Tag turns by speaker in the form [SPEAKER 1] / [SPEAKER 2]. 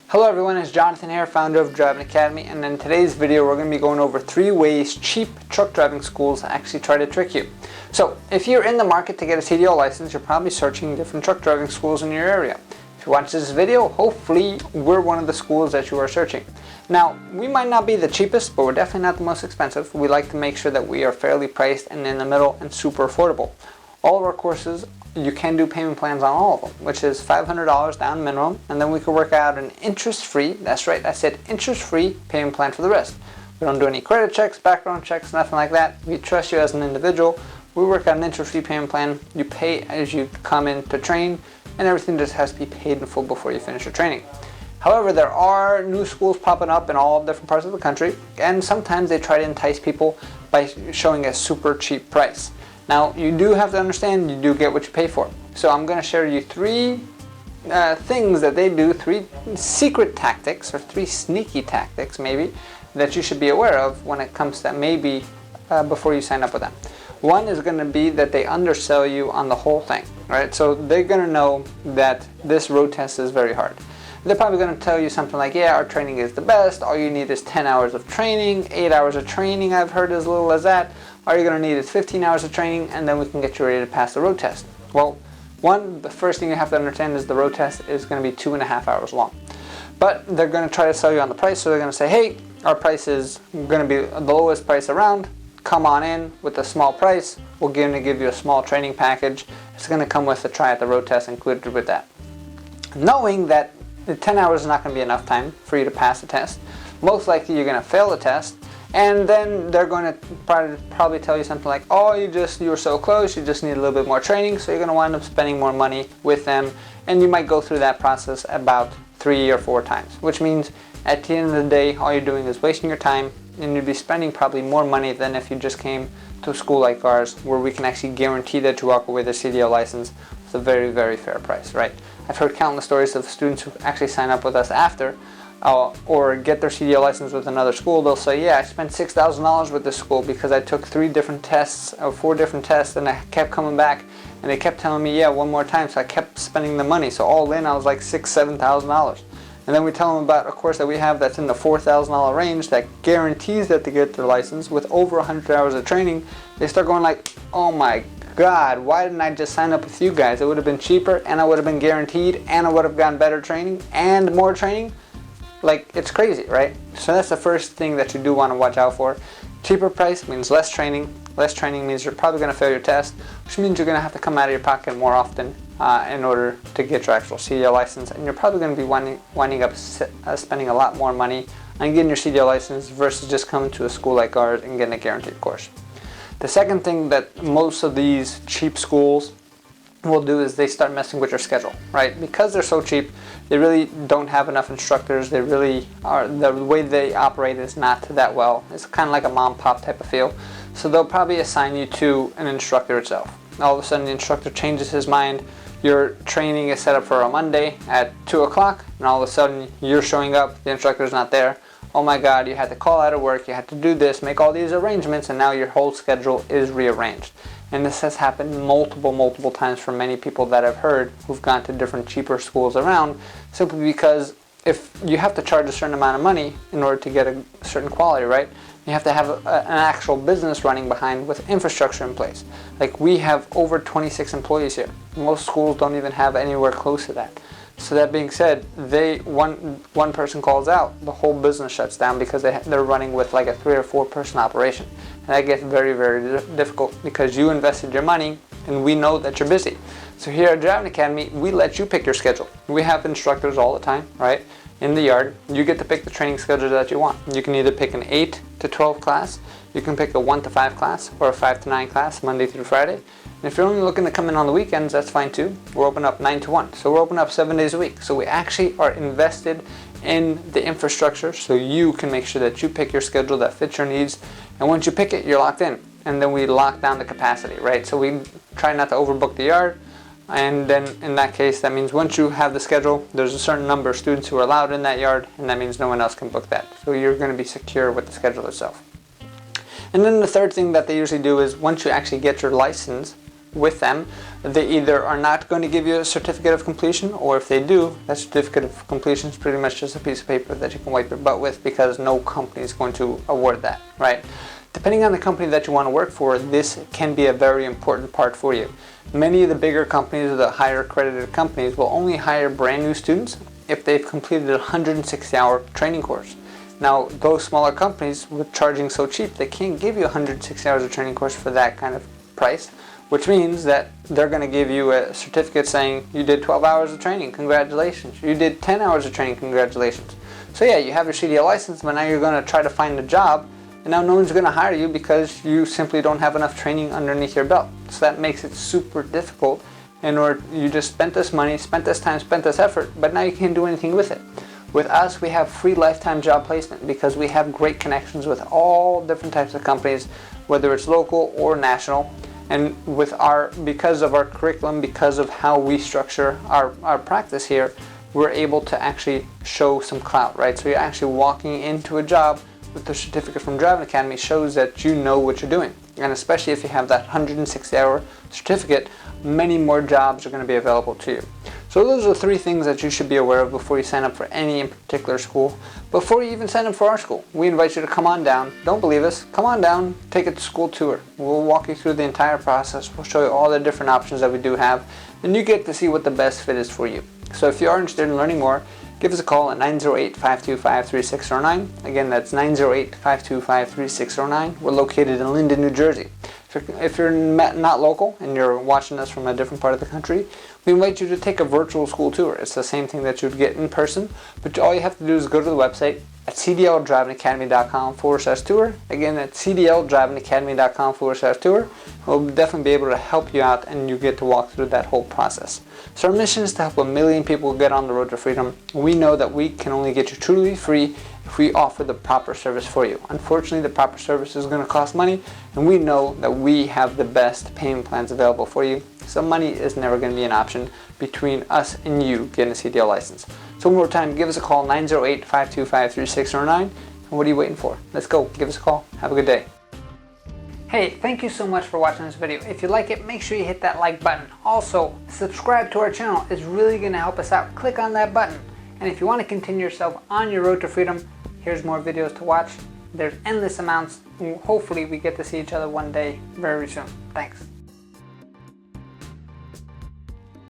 [SPEAKER 1] Hello everyone, it's Jonathan here, founder of Driving Academy, and in today's video we're going to be going over 3 ways cheap truck driving schools actually try to trick you. So if you're in the market to get a CDL license, you're probably searching different truck driving schools in your area. If you watch this video, hopefully we're one of the schools that you are searching. Now, we might not be the cheapest, but we're definitely not the most expensive. We like to make sure that we are fairly priced and in the middle and super affordable. All of our courses, you can do payment plans on all of them, which is $500 down minimum, and then we can work out an interest-free, that's right, I said interest-free payment plan for the rest. We don't do any credit checks, background checks, nothing like that. We trust you as an individual. We work out an interest-free payment plan. You pay as you come in to train, and everything just has to be paid in full before you finish your training. However, there are new schools popping up in all different parts of the country, and sometimes they try to entice people by showing a super cheap price. Now, you do have to understand you do get what you pay for. So I'm going to share you 3 things that they do, 3 secret tactics, or 3 sneaky tactics maybe, that you should be aware of when it comes to maybe before you sign up with them. One is going to be that they undersell you on the whole thing, right? So they're going to know that this road test is very hard. They're probably going to tell you something like, yeah, our training is the best, all you need is 10 hours of training, 8 hours of training, I've heard as little as that. All you're going to need is 15 hours of training, and then we can get you ready to pass the road test. Well, the first thing you have to understand is the road test is going to be 2.5 hours long. But they're going to try to sell you on the price, so they're going to say, hey, our price is going to be the lowest price around, come on in with a small price, we're going to give you a small training package, it's going to come with a try at the road test included with that. Knowing that the 10 hours is not going to be enough time for you to pass the test, most likely you're going to fail the test, and then they're going to probably tell you something like, oh, you were so close, you just need a little bit more training, so you're going to wind up spending more money with them, and you might go through that process about 3 or 4 times, which means at the end of the day, all you're doing is wasting your time, and you'd be spending probably more money than if you just came to a school like ours, where we can actually guarantee that you walk away with a CDL license with a very, very fair price, right? I've heard countless stories of students who actually sign up with us after or get their CDL license with another school. They'll say, yeah, I spent $6,000 with this school because I took 3 different tests or 4 different tests, and I kept coming back, and they kept telling me, yeah, one more time, so I kept spending the money. So all in, I was like $6,000, $7,000. And then we tell them about a course that we have that's in the $4,000 range that guarantees that they get their license with over 100 hours of training. They start going like, oh my God, why didn't I just sign up with you guys? It would have been cheaper, and I would have been guaranteed, and I would have gotten better training and more training. Like, it's crazy, right? So that's the first thing that you do want to watch out for. Cheaper price means less training. Less training means you're probably going to fail your test, which means you're going to have to come out of your pocket more often in order to get your actual CDL license, and you're probably going to be winding up spending a lot more money on getting your CDL license versus just coming to a school like ours and getting a guaranteed course. The second thing that most of these cheap schools will do is they start messing with your schedule, right? Because they're so cheap, they really don't have enough instructors. They really are, the way they operate is not that well. It's kind of like a mom pop type of feel. So they'll probably assign you to an instructor itself. All of a sudden the instructor changes his mind. Your training is set up for a Monday at 2 o'clock, and all of a sudden you're showing up, the instructor's not there. Oh my God, you had to call out of work, you had to do this, make all these arrangements, and now your whole schedule is rearranged. And this has happened multiple times for many people that I've heard who've gone to different cheaper schools around, simply because if you have to charge a certain amount of money in order to get a certain quality, right? You have to have an actual business running behind with infrastructure in place. Like, we have over 26 employees here. Most schools don't even have anywhere close to that. So that being said, one person calls out, the whole business shuts down because they're running with like a 3 or 4 person operation. And that gets very, very difficult because you invested your money and we know that you're busy. So here at Driving Academy, we let you pick your schedule. We have instructors all the time, right? In the yard, you get to pick the training schedule that you want. You can either pick an 8 to 12 class, you can pick a 1 to 5 class, or a 5 to 9 class, Monday through Friday. And if you're only looking to come in on the weekends, that's fine too. We're open up 9 to 1. So we're open up 7 days a week. So we actually are invested in the infrastructure so you can make sure that you pick your schedule that fits your needs. And once you pick it, you're locked in. And then we lock down the capacity, right? So we try not to overbook the yard. And then in that case, that means once you have the schedule, there's a certain number of students who are allowed in that yard, and that means no one else can book that. So you're going to be secure with the schedule itself. And then the third thing that they usually do is once you actually get your license, with them, they either are not going to give you a certificate of completion, or if they do, that certificate of completion is pretty much just a piece of paper that you can wipe your butt with, because no company is going to award that, right? Depending on the company that you want to work for, this can be a very important part for you. Many of the bigger companies, or the higher accredited companies, will only hire brand new students if they've completed a 160-hour training course. Now, those smaller companies, with charging so cheap, they can't give you 160 hours of training course for that kind of price, which means that they're going to give you a certificate saying you did 12 hours of training, congratulations. You did 10 hours of training, congratulations. So yeah, you have your CDL license, but now you're going to try to find a job, and now no one's going to hire you because you simply don't have enough training underneath your belt. So that makes it super difficult, you just spent this money, spent this time, spent this effort, but now you can't do anything with it. With us, we have free lifetime job placement because we have great connections with all different types of companies, whether it's local or national. And because of our curriculum, because of how we structure our practice here, we're able to actually show some clout, right? So you're actually walking into a job with the certificate from Driving Academy shows that you know what you're doing. And especially if you have that 160-hour certificate, many more jobs are going to be available to you. So those are 3 things that you should be aware of before you sign up for any in particular school. Before you even sign up for our school, we invite you to come on down. Don't believe us? Come on down, take a school tour. We'll walk you through the entire process. We'll show you all the different options that we do have, and you get to see what the best fit is for you. So if you are interested in learning more, give us a call at 908-525-3609. Again, that's 908-525-3609. We're located in Linden, New Jersey. If you're not local and you're watching us from a different part of the country, we invite you to take a virtual school tour. It's the same thing that you'd get in person, but all you have to do is go to the website at cdldrivingacademy.com/tour. Again, at cdldrivingacademy.com/tour. We'll definitely be able to help you out, and you get to walk through that whole process. So our mission is to help 1 million people get on the road to freedom. We know that we can only get you truly free if we offer the proper service for you. Unfortunately, the proper service is going to cost money, and we know that we have the best payment plans available for you. So money is never going to be an option between us and you getting a CDL license. So one more time, give us a call, 908-525-3609. And what are you waiting for? Let's go. Give us a call. Have a good day. Hey, thank you so much for watching this video. If you like it, make sure you hit that like button. Also, subscribe to our channel. It's really going to help us out. Click on that button. And if you want to continue yourself on your road to freedom, here's more videos to watch. There's endless amounts. Hopefully we get to see each other one day very soon. Thanks.